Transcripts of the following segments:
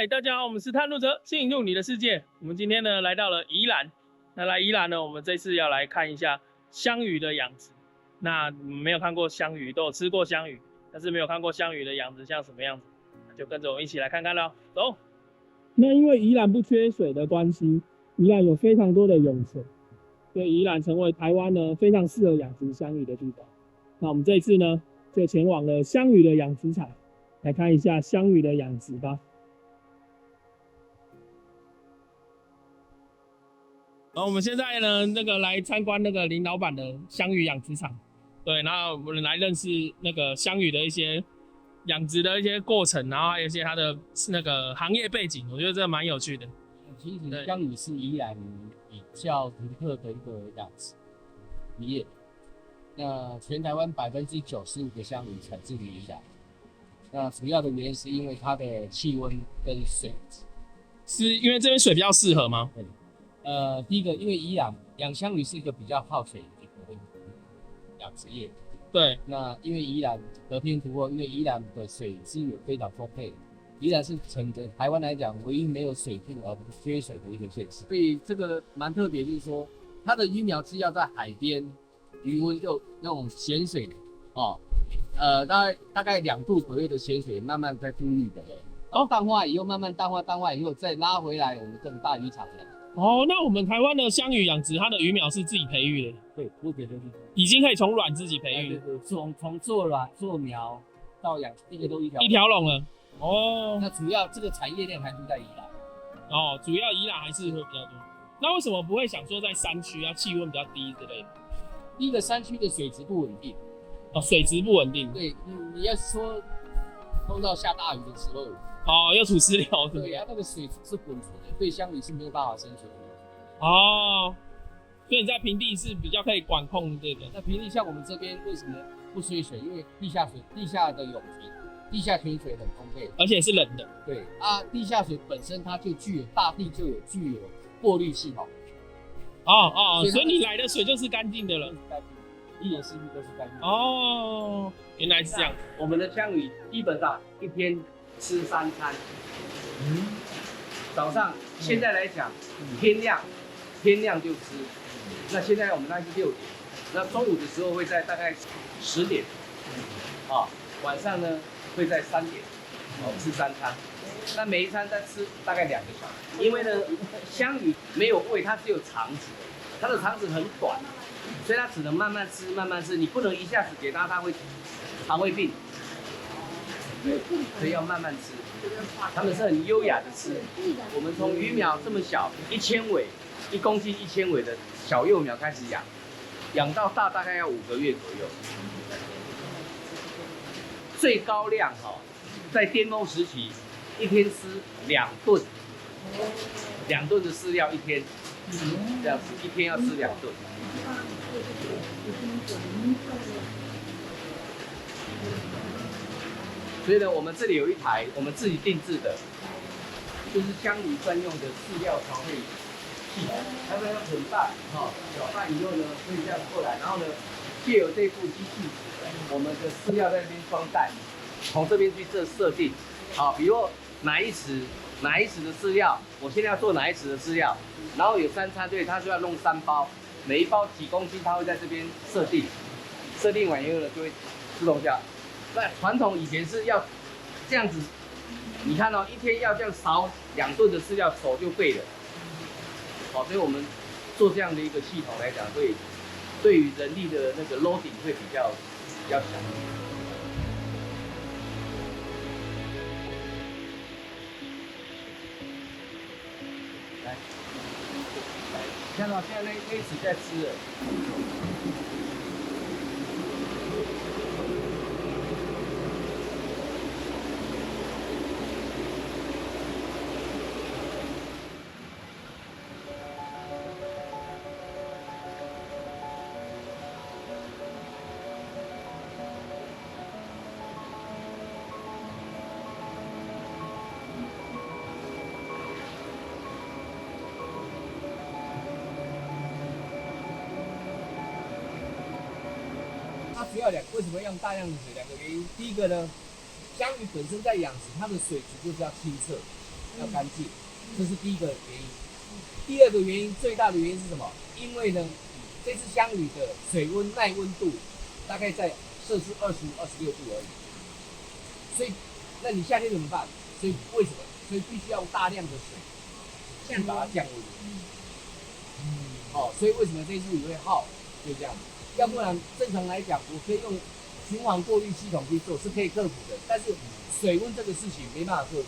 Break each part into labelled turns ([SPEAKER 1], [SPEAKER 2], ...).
[SPEAKER 1] 嗨，大家好，我们是探路者，进入你的世界。我们今天呢来到了宜兰，那来宜兰呢，我们这次要来看一下香鱼的养殖。那没有看过香鱼，都有吃过香鱼，但是没有看过香鱼的养殖像什么样子，那就跟着我们一起来看看咯。走。那因为宜兰不缺水的关系，宜兰有非常多的涌泉，所以宜兰成为台湾呢非常适合养殖香鱼的地方。那我们这一次呢，就前往了香鱼的养殖场，来看一下香鱼的养殖吧。然后我们现在呢，来参观林老板的香鱼养殖场，对，然后我们来认识香鱼的一些养殖的一些过程，然后还有一些它的行业背景，我觉得这蛮有趣的。
[SPEAKER 2] 其实香鱼是宜兰比较独特的一个养殖业。那全台湾95%的香鱼产自于宜兰。那主要的原因是因为它的气温跟水质，
[SPEAKER 1] 是因为这边水比较适合吗？
[SPEAKER 2] 对。第一个，因为宜兰养香鱼是一个比较耗水的一个养殖业。
[SPEAKER 1] 对。
[SPEAKER 2] 那因为宜兰得天独厚，因为宜兰的水资源非常丰沛，宜兰是整个台湾来讲唯一没有水库而不缺水的一个县市，所以这个蛮特别，就是说它的鱼苗是要在海边，余温就那种咸水哦，大概2度左右的咸水慢慢在富裕的，淡化以后慢慢淡化以后再拉回来我们这种大渔场的。
[SPEAKER 1] 哦，那我们台湾的香鱼养殖，它的鱼苗是自己培育的？
[SPEAKER 2] 对，目前就是
[SPEAKER 1] 已经可以从卵自己培育，
[SPEAKER 2] 对，从做卵做苗到养，这个都一
[SPEAKER 1] 条龙了。哦，
[SPEAKER 2] 那主要这个产业链还是在宜兰。
[SPEAKER 1] 哦，主要宜兰还是会比较多。那为什么不会想说在山区要气温比较低之类的？
[SPEAKER 2] 第一个山区的水质不稳定。
[SPEAKER 1] 哦，水质不稳定。
[SPEAKER 2] 对，你要说碰到下大雨的时候，
[SPEAKER 1] 哦，要除湿了。
[SPEAKER 2] 对啊，那个水是滚存的，对香鱼是没有办法生存的。
[SPEAKER 1] 哦，所以你在平地是比较可以管控这个。
[SPEAKER 2] 那平地像我们这边为什么不缺水？因为地下的涌泉，地下泉水很丰沛，
[SPEAKER 1] 而且是冷的。
[SPEAKER 2] 对啊，地下水本身它就大地就具有过滤系统。
[SPEAKER 1] 所以你来的水就是干净的了。
[SPEAKER 2] 一年四季都是干净。
[SPEAKER 1] 哦，原来是这样。
[SPEAKER 2] 我们的香鱼基本上一天吃3餐。早上现在来讲，天亮就吃。那现在我们大概是6点，那中午的时候会在大概10点，晚上呢会在3点，吃3餐。那每一餐再吃大概2个小时，因为呢香鱼没有胃，它只有肠子，它的肠子很短。所以它只能慢慢吃，你不能一下子给它，它会肠胃病。对，所以要慢慢吃。它们是很优雅的吃。我们从鱼苗这么小1公斤1000尾的小幼苗开始养，养到大概要5个月左右。最高量在巅峰时期，一天吃2顿，2顿的饲料一天，这样子一天要吃2顿。所以呢，我们这里有一台我们自己定制的，就是香鱼专用的饲料调配器，它要很大，搅拌以后呢，会这样过来，然后呢，借由这部机器，我们的饲料在这边装袋，从这边去设定，比如哪一池的饲料，我现在要做哪一池的饲料，然后有3餐，对，它就要弄3包。每一包几公斤，它会在这边设定完以后呢，就会自动下。那传统以前是要这样子，你看一天要这样勺2顿的饲料，手就废了。所以我们做这样的一个系统来讲，对于人力的那个 loading 会比较小。看到现在那一池在吃了。它主要为什么用大量的水？2个原因。第一个呢，香鱼本身在养殖，它的水质就是要清澈，要干净，这是第一个原因。第二个原因，最大的原因是什么？因为呢，这只香鱼的水温耐温度大概在摄氏25、26度而已。所以，那你夏天怎么办？所以为什么？所以必须要用大量的水去把它降温。所以为什么这只鱼会耗？就这样子。要不然正常来讲，我可以用循环过滤系统去做，是可以克服的。但是水温这个事情没办法克服。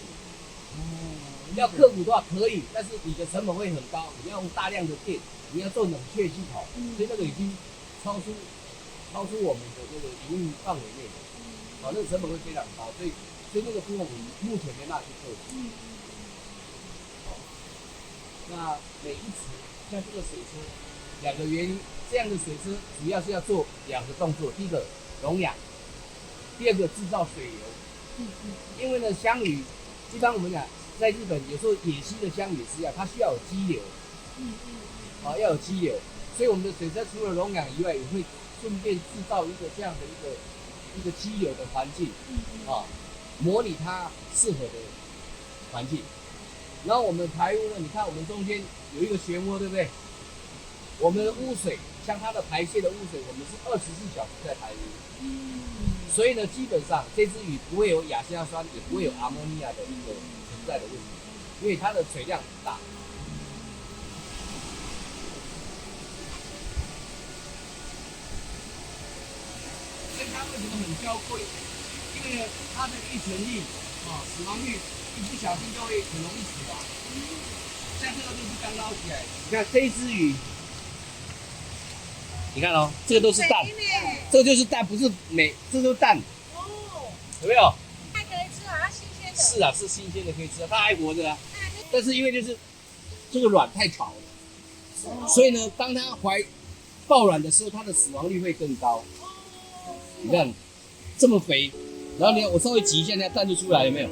[SPEAKER 2] 要克服的话可以，但是你的成本会很高，你要用大量的电，你要做冷却系统，所以那个已经超出我们的这个营运范围内的，那个成本会非常高，所以那个部分我们目前没办法去克服。那每一池像这个水车，两个原因，这样的水车主要是要做两个动作，第一个溶氧，第二个制造水流。因为呢，香鱼一般我们讲。在日本，有时候野溪的香鱼是要它需要有激流，要有激流，所以我们的水车除了溶氧以外，也会顺便制造一个这样的一个激流的环境，模拟它适合的环境。然后我们排污呢，你看我们中间有一个漩涡，对不对？我们的污水，像它的排泄的污水，我们是24小时在排污，所以呢，基本上这只鱼不会有亚硝酸，也不会有阿莫尼亚的一个在的问题，因为它的水量很大。所以它为什么很娇贵？因为呢，它的育成率死亡率一不小心就会很容易死亡。像这个都是刚捞起来，你看这一只鱼，你看哦，这个都是蛋，这个就是蛋，不是这就是蛋，有没有？是啊，是新鲜的可以吃，它还活着啊。但是因为就是这个卵太薄了，所以呢，当它爆卵的时候，它的死亡率会更高。你看这么肥，然后你看我稍微挤一下，那蛋就出来，有没有？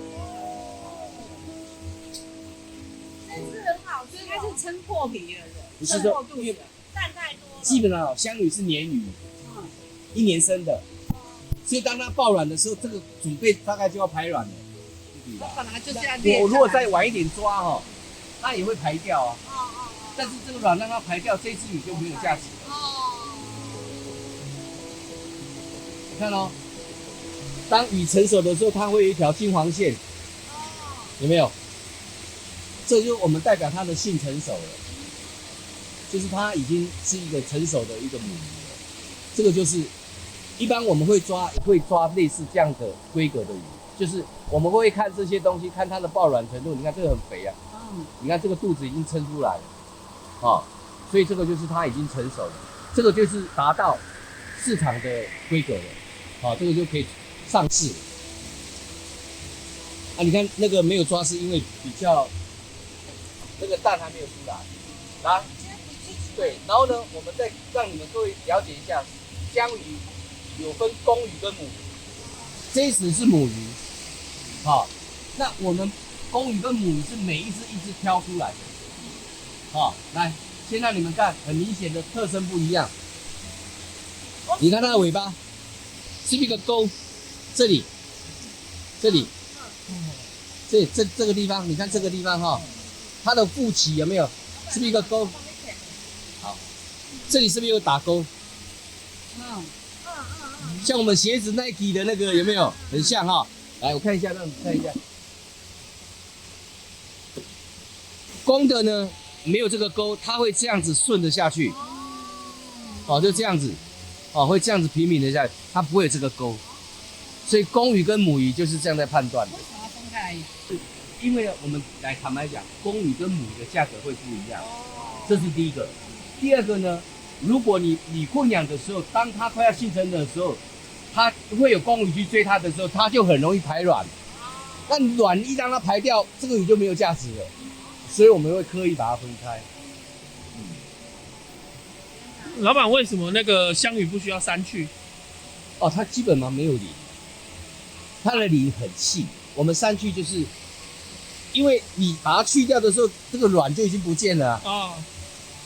[SPEAKER 3] 但是很好吃，它是撑破皮了的，
[SPEAKER 2] 不是说因为
[SPEAKER 3] 蛋太多了。
[SPEAKER 2] 基本上香鱼是年鱼，1年生的，所以当它爆卵的时候，这个准备大概就要排卵了。
[SPEAKER 3] 它本来就是要练。
[SPEAKER 2] 我如果再晚一点抓它也会排掉啊。但是这个卵让它排掉，这只鱼就没有价值了。你看哦，当鱼成熟的时候，它会有一条金黄线，有没有？这就是我们代表它的性成熟了，就是它已经是一个成熟的一个母鱼了。这个就是一般我们会抓类似这样的规格的鱼。就是我们会看这些东西，看它的爆卵程度。你看这个很肥啊，你看这个肚子已经撑出来了，所以这个就是它已经成熟了，这个就是达到市场的规格了，这个就可以上市了。你看那个没有抓，是因为比较那个蛋还没有出来，对，然后呢，我们再让你们各位了解一下，香鱼有分公鱼跟母鱼，这一只是母鱼。那我们公鱼跟母鱼是每一只一只挑出来的。来，先让你们看，很明显的特征不一样。你看它的尾巴，是不是一个钩？这里，这个地方，你看这个地方它的腹鳍有没有？是不是一个钩？好，这里是不是有打钩？像我们鞋子 Nike 的那个有没有？很像来，我看一下，让你看一下。公的呢，没有这个钩，它会这样子顺着下去。就这样子，会这样子平的下去，它不会有这个钩。所以公鱼跟母鱼就是这样在判断的。
[SPEAKER 3] 为什么要分开？
[SPEAKER 2] 因为我们坦白讲，公鱼跟母鱼的价格会不一样，这是第一个。第二个呢，如果你混养的时候，当它快要性成的时候，它会有公鱼去追它的时候，它就很容易排卵。那卵一让它排掉，这个鱼就没有价值了。所以我们会刻意把它分开。
[SPEAKER 1] 老板，为什么那个香鱼不需要删去？
[SPEAKER 2] 它基本上没有鳞，它的鳞很细。我们删去就是因为你把它去掉的时候，这个卵就已经不见了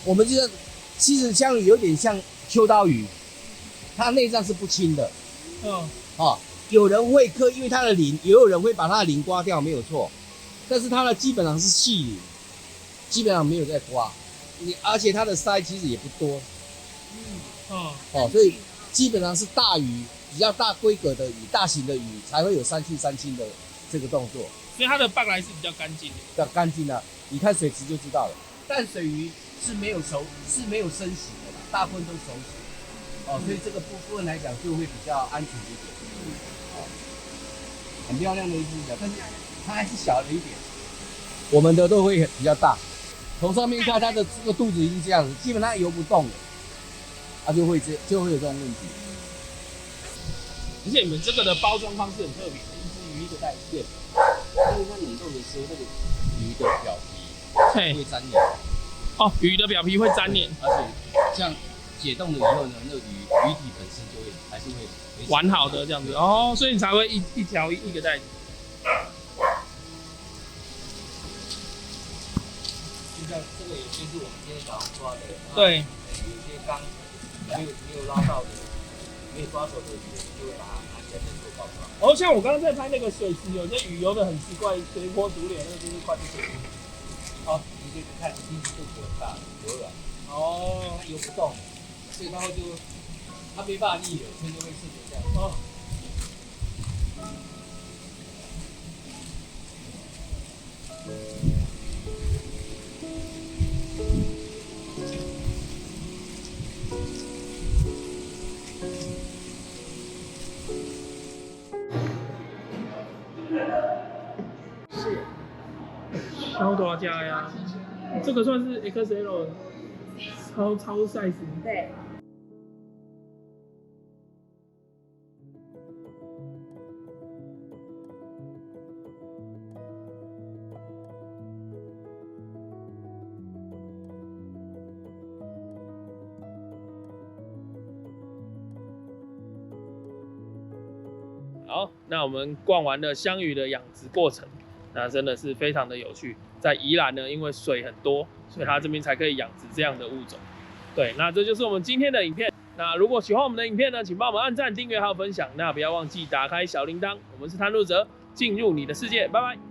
[SPEAKER 2] 我们就是其实香鱼有点像秋刀鱼，它内脏是不清的。有人会刻，因为它的鳞，也有人会把它的鳞刮掉，没有错。但是它呢基本上是细鳞，基本上没有在刮。而且它的鳃其实也不多。所以基本上是大鱼，比较大规格的鱼、大型的鱼才会有3去3清的这个动作。
[SPEAKER 1] 所以它的蚌来是比较干净的。
[SPEAKER 2] 比较干净的，你看水池就知道了。淡水鱼是没有生洗的啦，大部分都熟洗。所以这个部分来讲就会比较安全一点。很漂亮的一只脚，但是它还是小了一点。我们的都会比较大。从上面看，它的这个肚子已经这样子，基本上游不动了，它就会有这种问题。
[SPEAKER 1] 而且你们这个的包装方式很特别，一只鱼一个袋子。
[SPEAKER 2] 对，因为它冷冻的时候，那个鱼的表皮会粘黏。
[SPEAKER 1] 鱼的表皮会粘黏，
[SPEAKER 2] 而且像解冻了以后呢，那个鱼体本身就会还是会
[SPEAKER 1] 完好的这样子。所以你才会一条一个袋子。
[SPEAKER 2] 像这个有些是我们今天早上抓的，
[SPEAKER 1] 对，
[SPEAKER 2] 有些刚没有捞到的，没有抓手的鱼，就会把它拿起来再做包装。
[SPEAKER 1] 像我刚刚在拍那个水池，有些鱼游得很奇怪，随波逐流，那个就是快递水。
[SPEAKER 2] 你就看第一只肚子很大，柔软，它游不动，所以它没办法逆流，所以就会顺着这样。
[SPEAKER 1] 超大只呀！这个算是 XL， 超 size。
[SPEAKER 3] 对。
[SPEAKER 1] 好，那我们逛完了香鱼的养殖过程，那真的是非常的有趣。在宜兰呢，因为水很多，所以它这边才可以养殖这样的物种。对，那这就是我们今天的影片。那如果喜欢我们的影片呢，请帮我们按赞、订阅还有分享。那不要忘记打开小铃铛。我们是探路者，进入你的世界，拜拜。